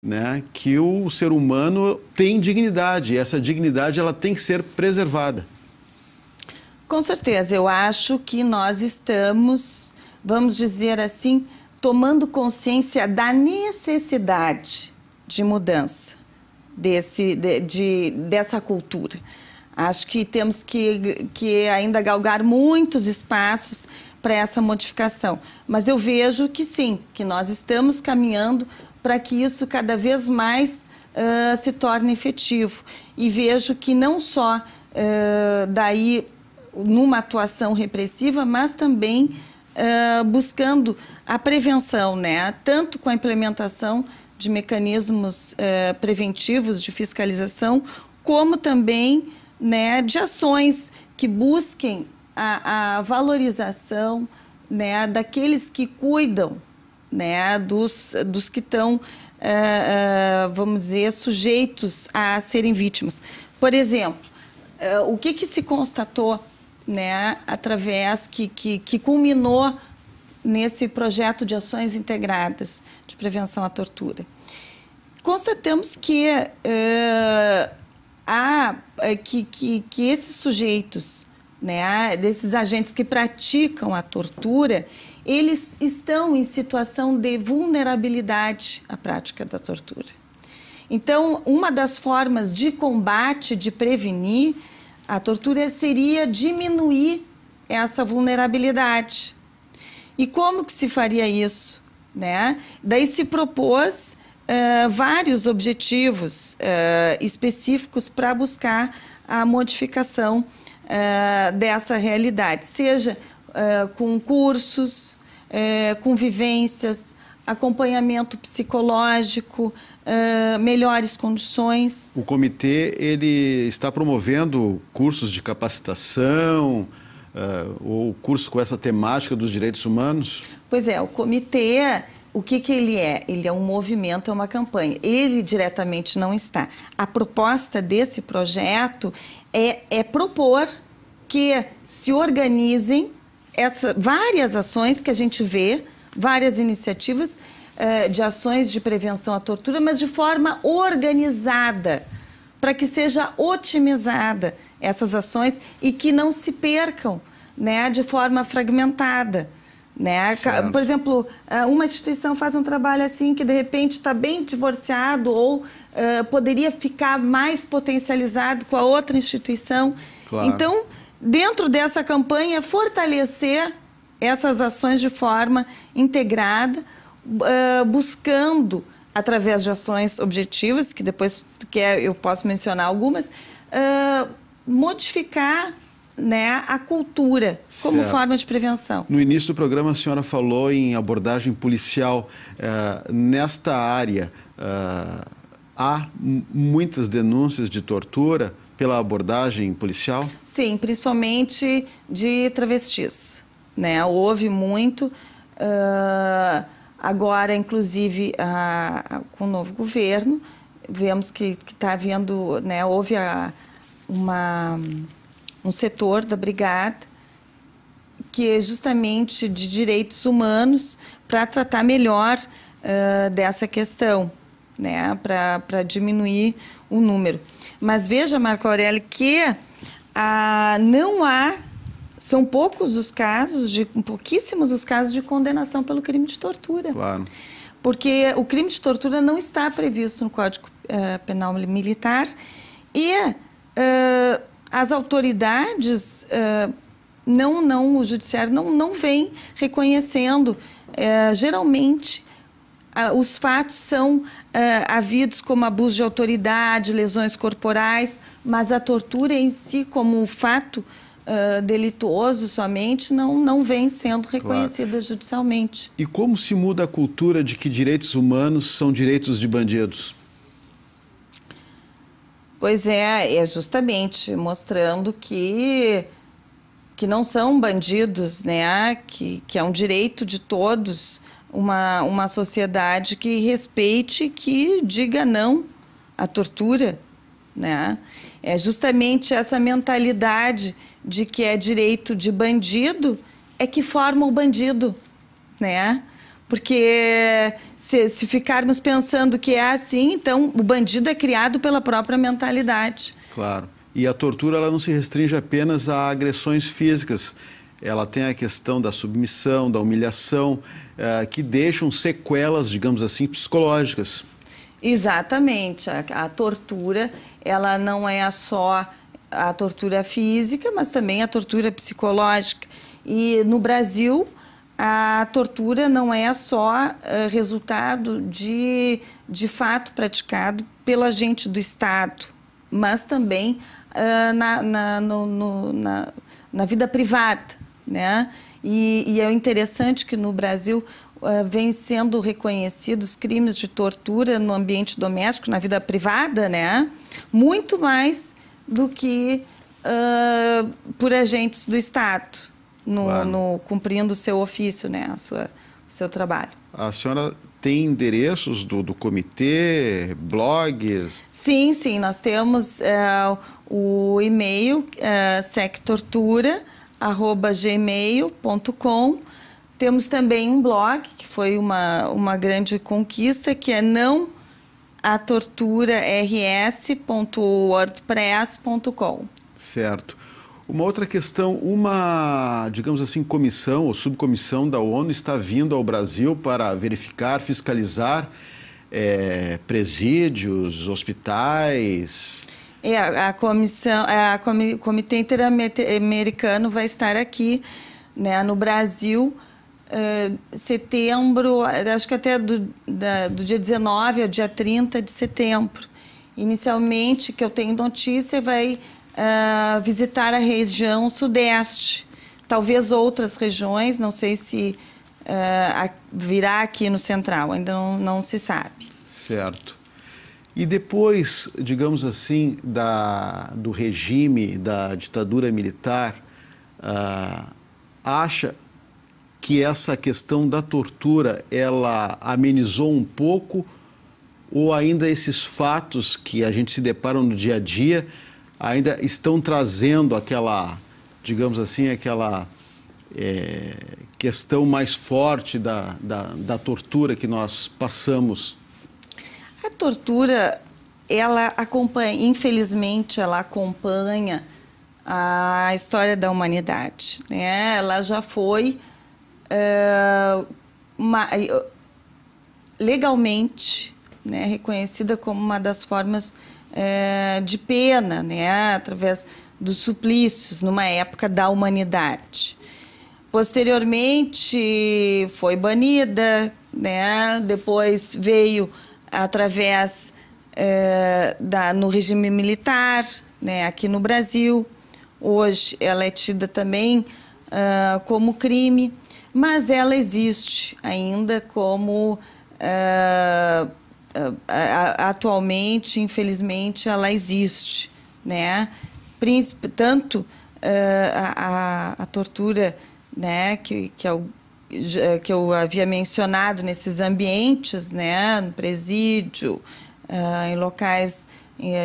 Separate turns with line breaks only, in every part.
né, que o ser humano tem dignidade, e essa dignidade ela tem que ser preservada.
Com certeza, eu acho que nós estamos, vamos dizer assim, tomando consciência da necessidade de mudança dessa cultura. Acho que temos que ainda galgar muitos espaços para essa modificação. Mas eu vejo que sim, que nós estamos caminhando para que isso cada vez mais se torne efetivo. E vejo que não só daí numa atuação repressiva, mas também buscando a prevenção, né? Tanto com a implementação de mecanismos preventivos de fiscalização, como também, né, de ações que busquem a valorização, né, daqueles que cuidam, né, dos que estão, vamos dizer, sujeitos a serem vítimas. Por exemplo, o que se constatou, né, através que culminou nesse projeto de ações integradas de prevenção à tortura? Constatamos que esses sujeitos, né, desses agentes que praticam a tortura, eles estão em situação de vulnerabilidade à prática da tortura. Então, uma das formas de combate, de prevenir a tortura seria diminuir essa vulnerabilidade. E como que se faria isso, né? Daí se propôs vários objetivos específicos para buscar a modificação dessa realidade, seja com cursos, com vivências, acompanhamento psicológico, melhores condições.
O comitê ele está promovendo cursos de capacitação ou cursos com essa temática dos direitos humanos? Pois é,
o comitê, o que ele é? Ele é um movimento, é uma campanha. Ele diretamente não está. A proposta desse projeto é propor que se organizem várias ações que a gente vê, várias iniciativas de ações de prevenção à tortura, mas de forma organizada, para que seja otimizada essas ações e que não se percam, né, de forma fragmentada. Né? Por exemplo, uma instituição faz um trabalho assim que de repente está bem divorciado ou poderia ficar mais potencializado com a outra instituição. Claro. Então, dentro dessa campanha, fortalecer essas ações de forma integrada, buscando, através de ações objetivas, que depois eu posso mencionar algumas, modificar, né, a cultura como forma de prevenção.
No início do programa a senhora falou em abordagem policial. Nesta área, há muitas denúncias de tortura pela abordagem policial?
Sim, principalmente de travestis, né? Houve muito. Agora, inclusive, com o novo governo, vemos que está havendo, né, houve um setor da brigada que é justamente de direitos humanos para tratar melhor dessa questão, né, para diminuir o número. Mas veja, Marco Aurélio, que são pouquíssimos os casos de condenação pelo crime de tortura.
Claro.
Porque o crime de tortura não está previsto no Código Penal Militar e as autoridades, o judiciário não vem reconhecendo. Geralmente, os fatos são havidos como abuso de autoridade, lesões corporais, mas a tortura em si, como um fato delituoso somente, não vem sendo reconhecida, claro, judicialmente.
E como se muda a cultura de que direitos humanos são direitos de bandidos?
Pois é justamente mostrando que não são bandidos, né? Que é um direito de todos, uma sociedade que respeite, que diga não à tortura, né? É justamente essa mentalidade de que é direito de bandido que forma o bandido, né? Porque se ficarmos pensando que é assim, então o bandido é criado pela própria mentalidade.
Claro. E a tortura ela não se restringe apenas a agressões físicas. Ela tem a questão da submissão, da humilhação, que deixam sequelas, digamos assim, psicológicas.
Exatamente. A tortura, ela não é só a tortura física, mas também a tortura psicológica. E no Brasil, a tortura não é só resultado de fato praticado pelo agente do Estado, mas também na vida privada, né? E é interessante que no Brasil vem sendo reconhecidos crimes de tortura no ambiente doméstico, na vida privada, né? Muito mais do que por agentes do Estado,
Claro.
cumprindo o seu ofício, né? O seu trabalho.
A senhora tem endereços do comitê, blogs?
Sim, sim, nós temos o e-mail sectortura@gmail.com. Temos também um blog, que foi uma grande conquista, que é nãoatorturars.wordpress.com.
Certo. Uma outra questão, digamos assim, comissão ou subcomissão da ONU está vindo ao Brasil para verificar, fiscalizar presídios, hospitais.
A comissão, o Comitê Interamericano vai estar aqui, né, no Brasil, setembro, acho que até do dia 19 ao dia 30 de setembro. Inicialmente, que eu tenho notícia, vai visitar a região sudeste, talvez outras regiões, não sei se virá aqui no central, ainda não se sabe.
Certo. E depois, digamos assim, do regime da ditadura militar, acha que essa questão da tortura, ela amenizou um pouco, ou ainda esses fatos que a gente se depara no dia a dia ainda estão trazendo aquela, digamos assim, aquela questão mais forte da tortura que nós passamos?
A tortura, ela acompanha, infelizmente, ela acompanha a história da humanidade, né? Ela já foi legalmente, né, reconhecida como uma das formas de pena, né, através dos suplícios, numa época da humanidade. Posteriormente, foi banida, né, depois veio através no regime militar, né, aqui no Brasil. Hoje ela é tida também como crime, mas ela existe ainda como atualmente, infelizmente, ela existe, né? Tanto a tortura, né, que eu havia mencionado nesses ambientes, né, no presídio, em locais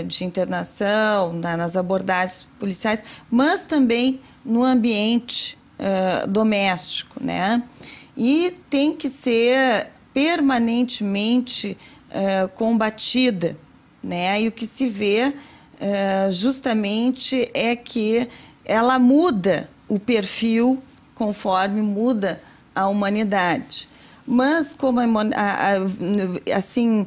de internação, nas abordagens policiais, mas também no ambiente doméstico, né? E tem que ser permanentemente combatida, né? E o que se vê justamente é que ela muda o perfil conforme muda a humanidade. Mas como assim,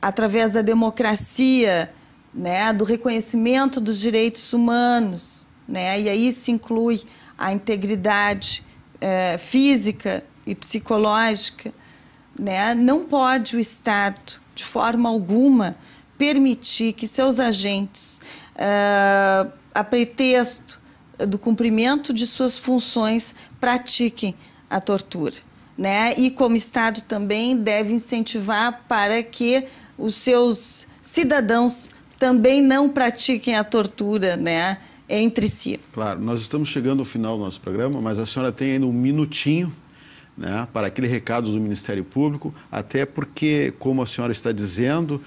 através da democracia, né, do reconhecimento dos direitos humanos, né, e aí se inclui a integridade física e psicológica, né, não pode o Estado, de forma alguma, permitir que seus agentes, a pretexto do cumprimento de suas funções, pratiquem a tortura, né? E como Estado também deve incentivar para que os seus cidadãos também não pratiquem a tortura, né, entre si.
Claro, nós estamos chegando ao final do nosso programa, mas a senhora tem ainda um minutinho, né, para aquele recado do Ministério Público, até porque, como a senhora está dizendo,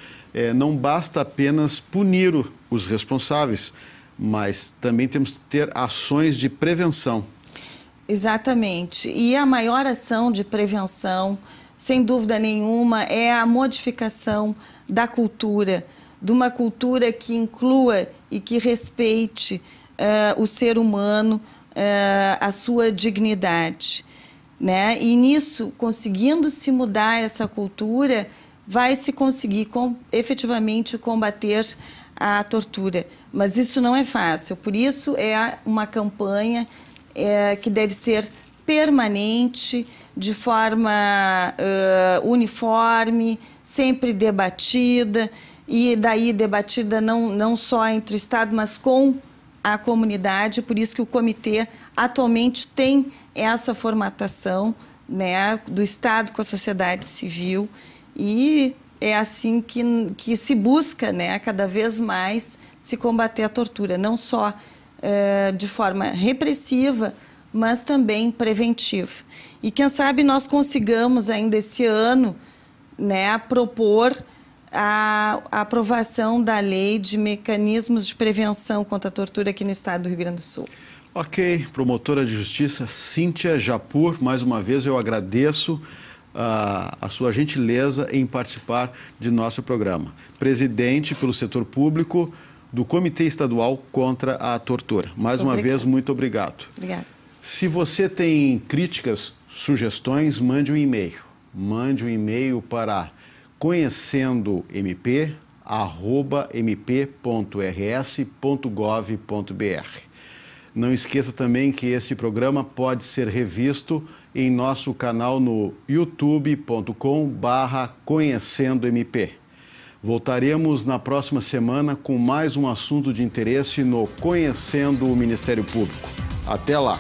não basta apenas punir os responsáveis, mas também temos que ter ações de prevenção.
Exatamente. E a maior ação de prevenção sem dúvida nenhuma, é a modificação da cultura, de uma cultura que inclua e que respeite o ser humano, a sua dignidade, né? E nisso, conseguindo se mudar essa cultura, vai se conseguir efetivamente combater a tortura. Mas isso não é fácil, por isso é uma campanha que deve ser permanente, de forma uniforme, sempre debatida, e daí debatida não só entre o Estado, mas com a comunidade. Por isso que o comitê atualmente tem essa formatação, né, do Estado com a sociedade civil, e é assim que se busca, né, cada vez mais se combater a tortura, não só de forma repressiva, mas também preventiva. E quem sabe nós consigamos ainda esse ano, né, propor a aprovação da lei de mecanismos de prevenção contra a tortura aqui no estado do Rio Grande do Sul.
Ok, promotora de justiça Cíntia Japur, mais uma vez eu agradeço a sua gentileza em participar de nosso programa. Presidente pelo setor público do Comitê Estadual contra a Tortura. Mais uma vez, muito obrigado.
Obrigada.
Se você tem críticas, sugestões, mande um e-mail. Mande um e-mail para conhecendomp@mp.rs.gov.br. Não esqueça também que esse programa pode ser revisto em nosso canal no youtube.com/conhecendomp. Voltaremos na próxima semana com mais um assunto de interesse no Conhecendo o Ministério Público. Até lá!